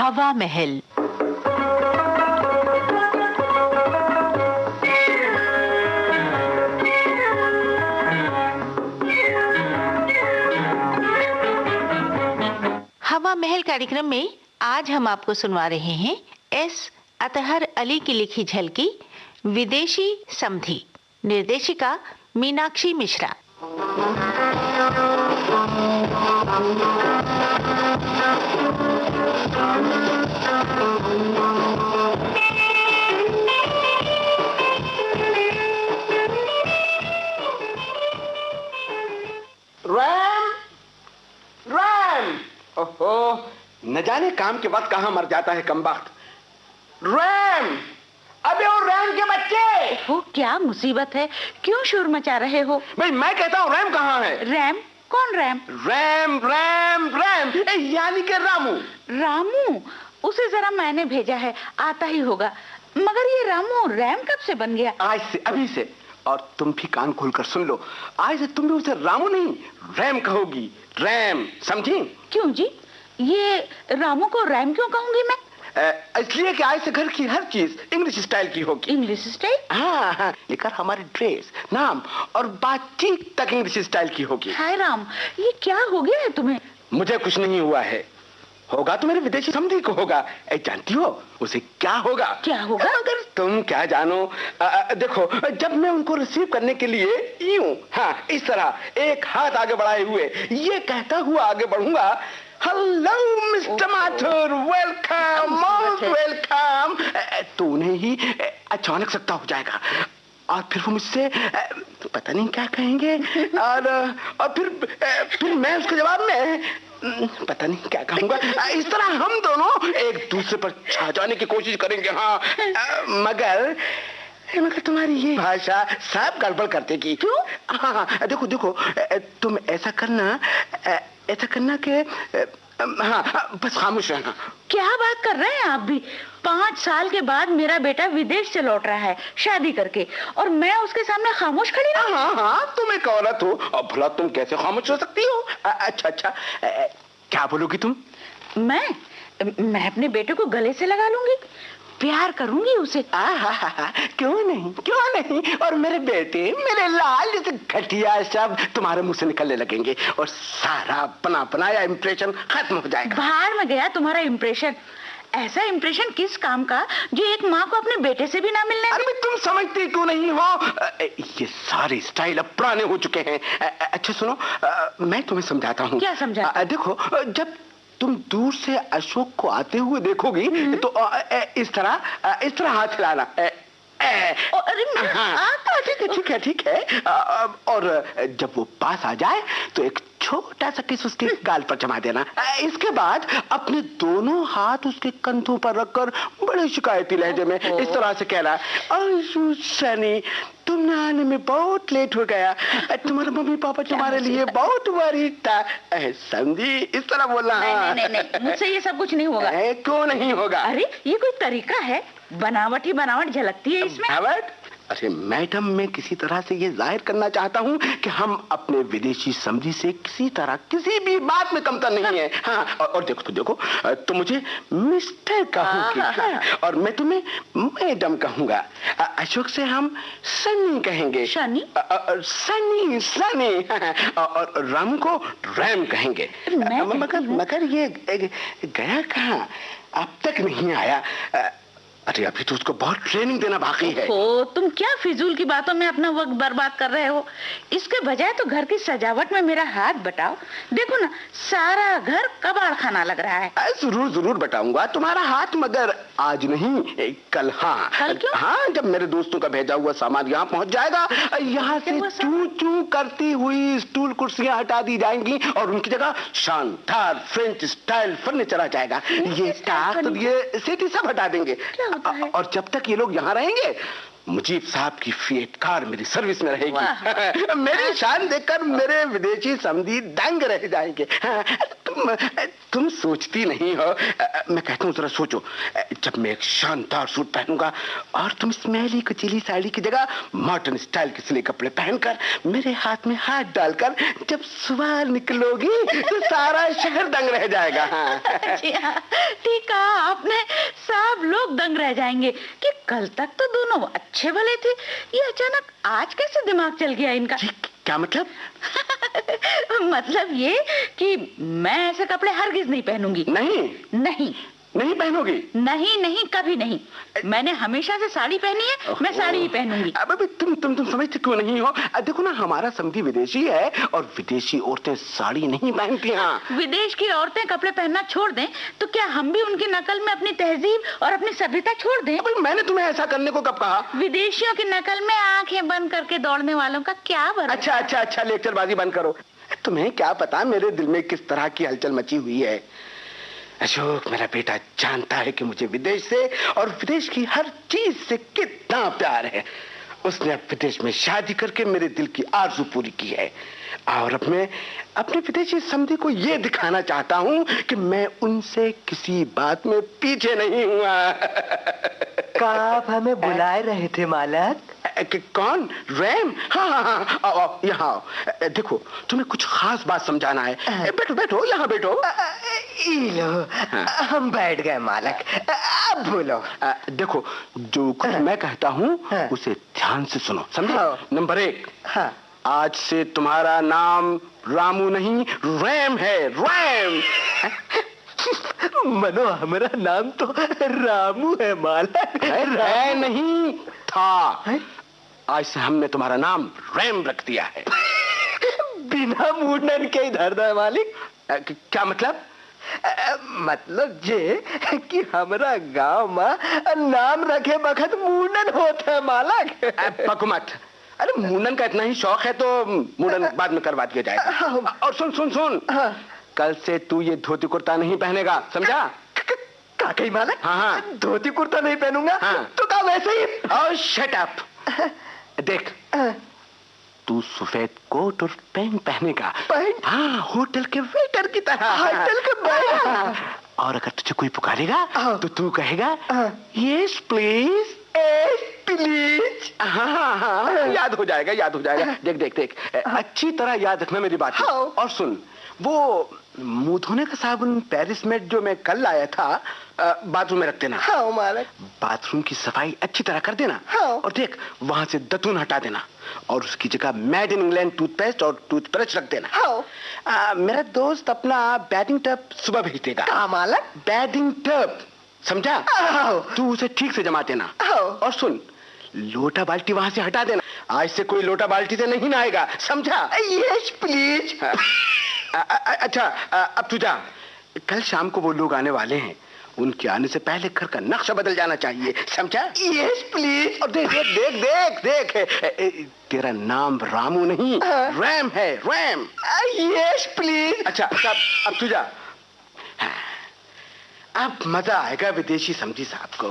हवा महल। हवा महल कार्यक्रम में आज हम आपको सुनवा रहे हैं एस अतहर अली की लिखी झलकी विदेशी समधी, निर्देशिका मीनाक्षी मिश्रा। रैम, रैम, ओहो, न जाने काम के वक्त कहाँ मर जाता है कमबख्त। रैम, अबे ओ रैम के बच्चे! वो क्या मुसीबत है, क्यों शोर मचा रहे हो? भाई मैं कहता हूँ रैम कहाँ है? रैम? कौन रैम? रैम रैम रैम यानी कि रामू। रामू? उसे जरा मैंने भेजा है, आता ही होगा। मगर ये रामू रैम कब से बन गया? आज से, अभी से। और तुम भी कान खोलकर सुन लो, आज से तुम भी उसे रामू नहीं रैम कहोगी। रैम, समझी? क्यों जी, ये रामू को रैम क्यों कहूंगी मैं? इसलिए कि आज से घर की हर चीज इंग्लिश स्टाइल की होगी। English style? हाँ हाँ, लेकर हमारी ड्रेस, नाम और बातचीत तक इंग्लिश स्टाइल की होगी। हाय राम, ये क्या हो गया है तुम्हें? मुझे कुछ नहीं हुआ है, होगा तो मेरे विदेशी समधी को होगा। जानती हो उसे क्या होगा? क्या होगा? अगर तुम क्या जानो। देखो, जब मैं उनको रिसीव करने के लिए यूं, हाँ इस तरह एक हाथ आगे बढ़ाए हुए ये कहता हुआ आगे बढ़ूंगा, hello mister Mathur, welcome, most welcome, तो उन्हें ही अचानक सकता हो जाएगा और फिर वो मुझसे पता नहीं क्या कहेंगे और फिर मैं उसके जवाब में पता नहीं क्या कहूंगा। इस तरह हम दोनों एक दूसरे पर छा जाने की कोशिश करेंगे। हाँ, मगर तुम्हारी ये भाषा सब गड़बड़ कर देगी। क्यों? हाँ, देखो देखो, तुम ऐसा करना कि हाँ, बस खामोश रहना। क्या बात कर रहे हैं आप भी? 5 साल के बाद मेरा बेटा विदेश से लौट रहा है शादी करके, और मैं उसके सामने खामोश खड़ी रहूं? हाँ हाँ, तुम एक औरत हो और भला तुम कैसे खामोश हो सकती हो? अच्छा, क्या बोलोगी तुम? मैं अपने बेटे को गले से लगा लूंगी, प्यार करूंगी उसे। क्यों नहीं। और मेरे बेटे, मेरे लाल जैसे घटिया शब्द तुम्हारे मुंह से निकलने लगेंगे और सारा बना बनाया इंप्रेशन खत्म हो जाएगा। बाहर में गया तुम्हारा इंप्रेशन। ऐसा इंप्रेशन किस काम का जो एक माँ को अपने बेटे से भी ना मिलने? अरे तुम समझती क्यों नहीं हो? ये सारे स्टाइल अब पुराने हो चुके हैं। अच्छा सुनो, मैं तुम्हें समझाता हूँ। क्या समझा? देखो, जब तुम दूर से अशोक को आते हुए देखोगी तो इस तरह हाथ हिलाना। ठीक है। और जब वो पास आ जाए तो एक छोटा सा किस उसके गाल पर जमा देना। इसके बाद अपने दोनों हाथ उसके कंधों पर रखकर बड़े शिकायती लहजे में इस तरह से कहना, सनी तुम आने में बहुत लेट हो गया, तुम्हारे मम्मी पापा तुम्हारे लिए बहुत वरीड था, समझी? इस तरह बोलना। नहीं, मुझसे ये सब कुछ नहीं होगा। क्यों नहीं होगा? अरे ये कोई तरीका है? बनावट ही बनावट झलकती है इसमें। अरे मैडम, मैं किसी तरह से ये जाहिर करना चाहता हूँ कि हम अपने विदेशी समधी से किसी तरह किसी भी बात में कमतर नहीं है। हाँ, और देखो, तुम मुझे मिस्टर कहोगे। हाँ, और मैं तुम्हें मैडम कहूंगा। अशोक से हम सनी कहेंगे। सनी? सनी। और राम को रैम कहेंगे। मगर ये गया कहाँ? अब तक नहीं आया। अरे अभी तो उसको बहुत ट्रेनिंग देना बाकी है। तुम क्या फिजूल की बातों में अपना वक्त बर्बाद कर रहे हो? इसके बजाय तो घर की सजावट में मेरा हाथ बटाओ। देखो ना, सारा घर कबाड़ खाना लग रहा है। जरूर बटाऊंगा तुम्हारा हाथ, मगर आज नहीं, कल। हाँ, कल क्यों? हाँ, जब मेरे दोस्तों का भेजा हुआ सामान यहाँ पहुँच जाएगा, यहाँ से चू करती हुई स्टूल कुर्सियाँ हटा दी जाएंगी और उनकी जगह शानदार फ्रेंच स्टाइल फर्नीचर आ जाएगा। ये सीटी सब हटा देंगे। और जब तक ये लोग यहाँ रहेंगे मुजीब साहब की फिएट कार मेरी सर्विस में रहेगी। मेरी शान देखकर मेरे विदेशी समधी दंग रह जाएंगे। तुम सोचती नहीं हो। मैं कहता हूँ जरा सोचो, जब मैं एक शानदार सूट पहनूंगा और तुम इस मैली कुचीली साड़ी की जगह मॉडर्न स्टाइल के सिले कपड़े पहनकर मेरे हाथ में हाथ डालकर जब सुबह निकलोगी तो सारा शहर दंग रह जाएगा। जी हाँ, ठीक कहा आपने, सब लोग दंग रह जाएंगे कि कल तक तो दोनों अच्छे भले थे, ये अचानक आज कैसे दिमाग चल गया इनका। क्या मतलब? मतलब ये कि मैं ऐसे कपड़े हरगिज नहीं पहनूंगी। नहीं नहीं नहीं पहनोगी? नहीं नहीं, कभी नहीं। मैंने हमेशा से साड़ी पहनी है, मैं साड़ी ही पहनूंगी। अब तुम समझते क्यों नहीं हो? देखो ना, हमारा समधी विदेशी है और विदेशी औरतें साड़ी नहीं पहनती। हाँ, विदेश की औरतें कपड़े पहनना छोड़ दें तो क्या हम भी उनकी नकल में अपनी तहजीब और अपनी सभ्यता छोड़ दें? मैंने तुम्हें ऐसा करने को कब कहा? विदेशियों की नकल में आंखें बंद करके दौड़ने वालों का क्या भरोसा। अच्छा, लेक्चरबाजी बंद करो। तुम्हें क्या पता मेरे दिल में किस तरह की हलचल मची हुई है। अशोक मेरा बेटा जानता है कि मुझे विदेश से और विदेश की हर चीज से कितना प्यार है। उसने अब विदेश में शादी करके मेरे दिल की आरज़ू पूरी की है और अब मैं अपने विदेशी समधी को यह दिखाना चाहता हूं कि मैं उनसे किसी बात में पीछे नहीं हुआ। आप हमें बुलाए रहे थे मालक? कौन? रैम? हाँ, आओ, यहाँ आओ। देखो, तुम्हें कुछ खास बात समझाना है। बैठो, यहाँ बैठो। लो, हम बैठ गए मालक, अब बोलो। देखो, जो कुछ मैं कहता हूँ उसे ध्यान से सुनो, समझे? नंबर 1, आज से तुम्हारा नाम रामू नहीं रैम है। रैम। मनो हमारा नाम तो रामू है मालक। है नहीं था। आज से हमने तुम्हारा नाम रैम रख दिया है। बिना मुंडन के इधर दे मालिक। क्या मतलब? मतलब ये कि हमारा गांव में नाम रखे बखत मुंडन होता है मालक। पक मत। अरे मुंडन का इतना ही शौक है तो मुंडन बाद में करवा दिया जाएगा। और सुन, कल से तू ये धोती कुर्ता नहीं पहनेगा, समझा? काकई मालक? हाँ, धोती कुर्ता नहीं पहनूंगा। तो क्या वैसे ही? और शट अप। देख, तू सफेद कोट और पैंट पहनेगा। पैंट? हाँ, होटल के वेटर की तरह। होटल के वेटर? और अगर तुझे कोई पुकारेगा तो तू कहेगा यस प्लीज। प्लीज। हाँ, याद हो जाएगा। देख, अच्छी तरह याद रखना मेरी बात। और सुन, वो मुंह धोने का साबुन पेरिस में जो मैं कल लाया था बाथरूम में रख देना। हाँ मालक। बाथरूम की सफाई अच्छी तरह कर देना। हाँ। और देख, वहां से दतून हटा देना और उसकी जगह मेड इन इंग्लैंड टूथपेस्ट और टूथब्रश रख देना। हाँ। मेरा दोस्त अपना बैटिंग टब सुबह भेज देगा। क्या मालक? बैटिंग टब, समझा? तू उसे ठीक से जमा देना। और सुन, लोटा बाल्टी वहां से हटा देना। आज से कोई लोटा बाल्टी से नहीं नहाएगा, समझा? Yes please. अच्छा, अब तू जा। कल शाम को वो लोग आने वाले हैं, उनके आने से पहले घर का नक्शा बदल जाना चाहिए, समझा? Yes please. और देख, तेरा नाम रामू नहीं रैम है। रैम। Yes please. अच्छा, अब तू जा। अब मजा आएगा विदेशी समझी साहब को।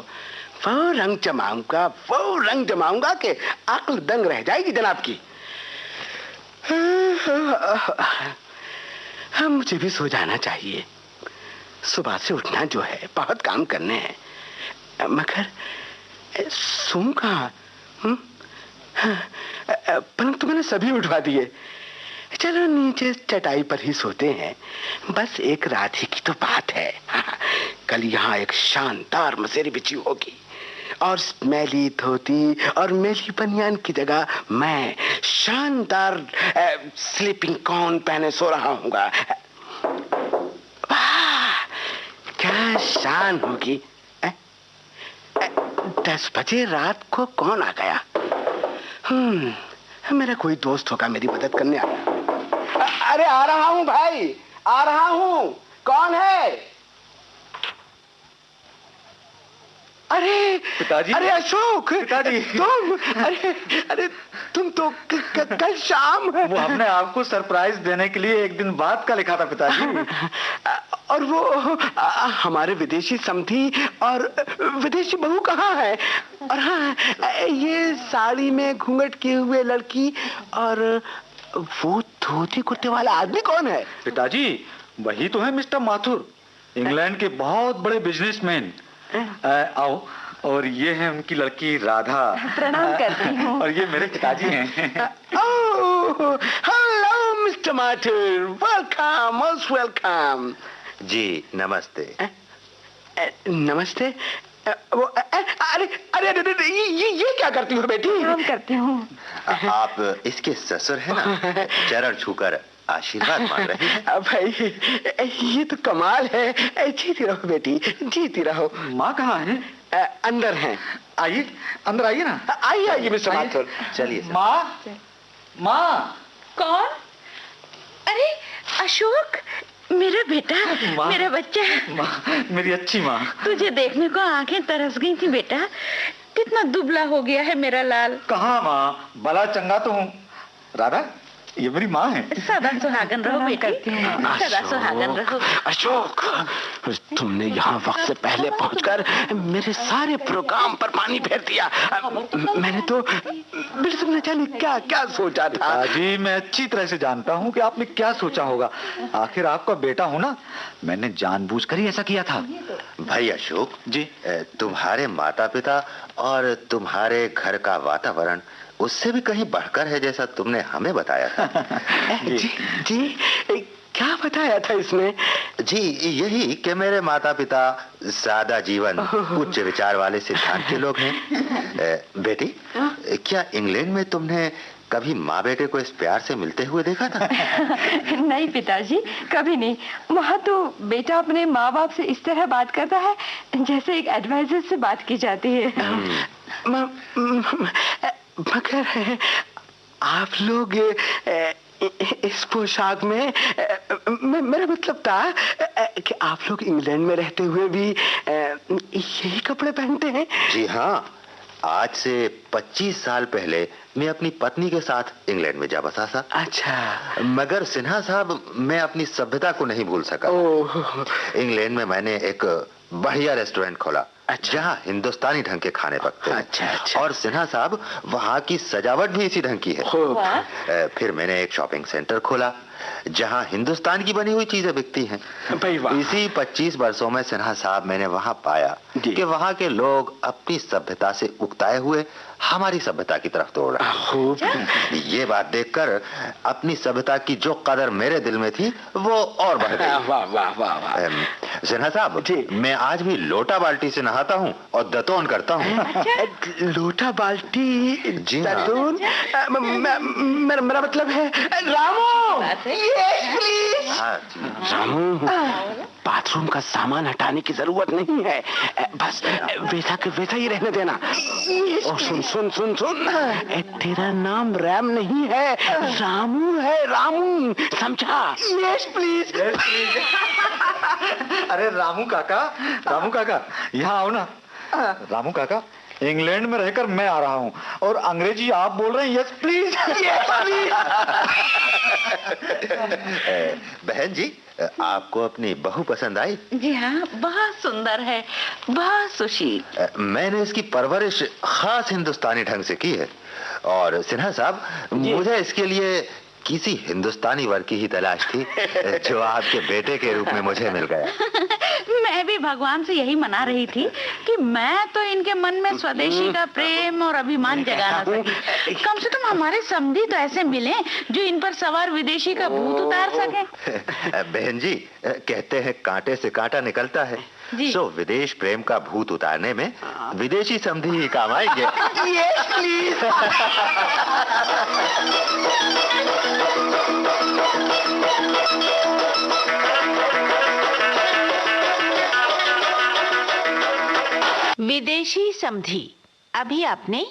वो रंग जमाऊंगा कि अक्ल दंग रह जाएगी जनाब की। मुझे भी सो जाना चाहिए। सुबह से उठना जो है बहुत काम करने हैं, मगर सोऊं कहाँ? परंतु मैंने सभी उठवा दिए। चलो नीचे चटाई पर ही सोते हैं। बस एक रात ही की तो बात है। कल यहाँ एक शानदार मसेरी बिछी होगी और मैली धोती और मेली बनियान की जगह मैं शानदार स्लीपिंग कॉन पहने सो रहा हूँगा। वाह, क्या शान होगी। 10 बजे रात को कौन आ गया? मेरा कोई दोस्त होगा मेरी मदद करने आया। अरे आ रहा हूँ भाई, आ रहा हूँ। कौन है? अरे पिताजी। अरे अशोक पिताजी। तुम? अरे तुम तो कल शाम। वो हमने आपको सरप्राइज देने के लिए एक दिन बाद का लिखा था पिताजी। और वो हमारे विदेशी समधी और विदेशी बहू कहाँ है? और हाँ, ये साड़ी में घूंघट किए हुए लड़की और वो धोती कुर्ते वाला आदमी कौन है? पिताजी वही तो है मिस्टर माथुर, इंग्लैंड के बहुत बड़े बिजनेसमैन। आओ, और ये है उनकी लड़की राधा। प्रणाम करती हूँ। और ये मेरे पिताजी हैं। Oh, hello mister Mathur, welcome, most welcome. जी नमस्ते। नमस्ते। अरे अरे अरे ये क्या करती हो बेटी? प्रणाम करती हूँ। आप इसके ससुर हैं ना? चरण छूकर आशीर्वाद मांग रहे हैं। भाई ये तो कमाल है। जीती रहो बेटी, जीती रहो। माँ कहाँ है? अंदर हैं। आइए, अंदर आइए ना। आइए आइए मिस्टर माथुर। चलिए सर। माँ, माँ। कौन? अरे अशोक, मेरा बेटा, मेरा बच्चा। माँ, मेरी अच्छी माँ। तुझे देखने को आंखें तरस गई थी बेटा। कितना दुबला हो गया है मेरा लाल। कहाँ माँ, भला चंगा तो हूँ। राधा, ये मेरी माँ है। सदा सुहागन रहो बेटी, सदा सुहागन रहो। अशोक, तुमने यहाँ वक्त से पहले पहुंचकर मेरे सारे प्रोग्राम पर पानी फेर दिया। मैंने तो बिल्कुल न जाने क्या क्या सोचा था। जी मैं अच्छी तरह से जानता हूँ कि आपने क्या सोचा होगा। आखिर आपका बेटा हूँ ना, मैंने जानबूझकर ही ऐसा किया था। भाई अशोक जी, तुम्हारे माता पिता और तुम्हारे घर का वातावरण उससे भी कहीं बढ़कर है जैसा तुमने हमें बताया था। जी क्या बताया था इसमें? जी यही कि मेरे माता पिता सादा जीवन उच्च विचार वाले सिद्धांत के लोग हैं। बेटी, क्या इंग्लैंड में तुमने कभी माँ बेटे को इस प्यार से मिलते हुए देखा था? नहीं पिताजी, कभी नहीं। वहाँ तो बेटा अपने माँ बाप से इस तरह बात करता है जैसे एक एडवाइजर से बात की जाती है। मगर आप लोग इस पोशाक में, मेरा मतलब था कि आप लोग इंग्लैंड में रहते हुए भी यही कपड़े पहनते हैं? जी हाँ, आज से 25 साल पहले मैं अपनी पत्नी के साथ इंग्लैंड में जा बसा था। अच्छा। मगर सिन्हा साहब, मैं अपनी सभ्यता को नहीं भूल सका। इंग्लैंड में मैंने एक बढ़िया रेस्टोरेंट खोला। अच्छा। जहाँ हिंदुस्तानी ढंग के खाने पकते हैं। अच्छा। और सिन्हा साहब, वहाँ की सजावट भी इसी ढंग की है। फिर मैंने एक शॉपिंग सेंटर खोला जहाँ हिंदुस्तान की बनी हुई चीजें बिकती हैं। इसी 25 वर्षों में सिन्हा साहब, मैंने वहाँ पाया कि वहाँ के लोग अपनी सभ्यता से उकताए हुए हमारी सभ्यता की तरफ दौड़ रहे हैं। ये बात देखकर अपनी सभ्यता की जो कदर मेरे दिल में थी वो और बढ़ गई। वाह वाह वाह वाह। सिन्हा साहब, मैं आज भी लोटा बाल्टी से नहाता हूँ और दतोन करता हूँ। लोटा बाल्टी? जी हाँ। दतोन? मेरा मतलब है Ramu. Yes please. Ramu, bathroom का सामान हटाने की जरूरत नहीं है, बस वैसा के वैसा ही रहने देना। और सुन सुन सुन सुन, तेरा नाम रैम नहीं है, रामू है, रामू, समझा? Yes please. अरे रामू काका, यहाँ आओ ना। रामू काका, इंग्लैंड में रहकर मैं आ रहा हूँ और अंग्रेजी आप बोल रहे हैं यस प्लीज। बहन जी, आपको अपनी बहू पसंद आई? जी हाँ, बहुत सुंदर है, बहुत सुशील। मैंने इसकी परवरिश खास हिंदुस्तानी ढंग से की है। और सिन्हा साहब, मुझे इसके लिए किसी हिंदुस्तानी वर की ही तलाश थी जो आपके बेटे के रूप में मुझे मिल गया। मैं भी भगवान से यही मना रही थी कि मैं तो इनके मन में स्वदेशी का प्रेम और अभिमान जगा ना सकी। कम से कम हमारे समधी तो ऐसे मिले जो इन पर सवार विदेशी का भूत उतार सके। बहन जी, कहते हैं कांटे से कांटा निकलता है। सो विदेश प्रेम का भूत उतारने में विदेशी समधी ही काम आएंगे। Yes please. विदेशी समधी। अभी आपने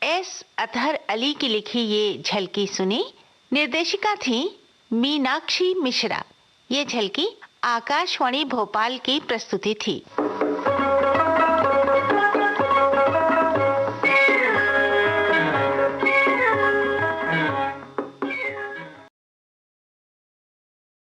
एस अतहर अली की लिखी ये झलकी सुनी। निर्देशिका थी मीनाक्षी मिश्रा। ये झलकी आकाशवाणी भोपाल की प्रस्तुति थी।